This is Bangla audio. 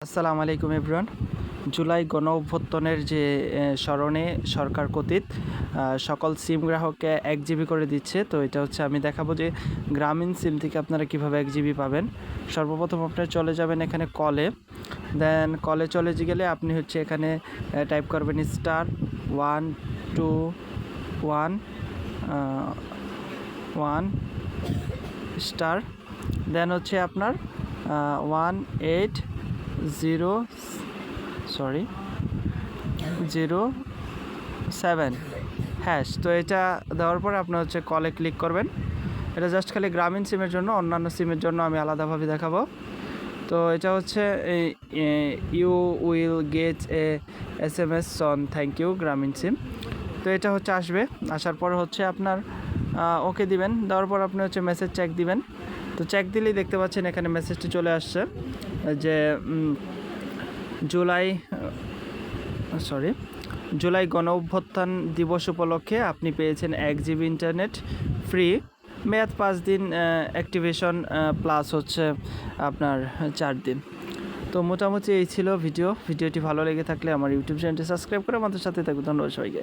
আসসালামু আলাইকুম এভরিওয়ান। জুলাই গণ অভ্যুত্থানের যে স্মরণে সরকার কর্তৃক সকল সিম গ্রাহককে 1 জিবি করে দিচ্ছে। তো এটা হচ্ছে আমি দেখাবো যে গ্রামীণ সিম থেকে আপনারা কীভাবে 1 জিবি পাবেন। সর্বপ্রথম আপনারা চলে যাবেন এখানে কলে, দেন কলে চলে গেলে আপনি হচ্ছে এখানে টাইপ করবেন *121 স্টার, দেন হচ্ছে আপনার 18007 হ্যাশ। তো এটা দেওয়ার পরে আপনার হচ্ছে কলে ক্লিক করবেন। এটা জাস্ট খালি গ্রামীণ সিমের জন্য, অন্যান্য সিমের জন্য আমি আলাদাভাবে দেখাবো। তো এটা হচ্ছে you will get SMS on thank you Grameen SIM. তো এটা হচ্ছে আসবে, আসার পর হচ্ছে আপনার ওকে দিবেন, দেওয়ার পর আপনি হচ্ছে মেসেজ চেক দিবেন। তো চেক দিলেই দেখতে পাচ্ছেন এখানে মেসেজটি চলে আসছে যে জুলাই গণ অভ্যুত্থান দিবস উপলক্ষে আপনি পেয়েছেন 1 জিবি ইন্টারনেট ফ্রি, মেয়াদ 5 দিন, অ্যাক্টিভেশন প্লাস হচ্ছে আপনার 4 দিন। তো মোটামুটি এই ছিল ভিডিওটি ভালো লেগে থাকলে আমার ইউটিউব চ্যানেলটি সাবস্ক্রাইব করে আমাদের সাথে থাকবে। ধন্যবাদ সবাইকে।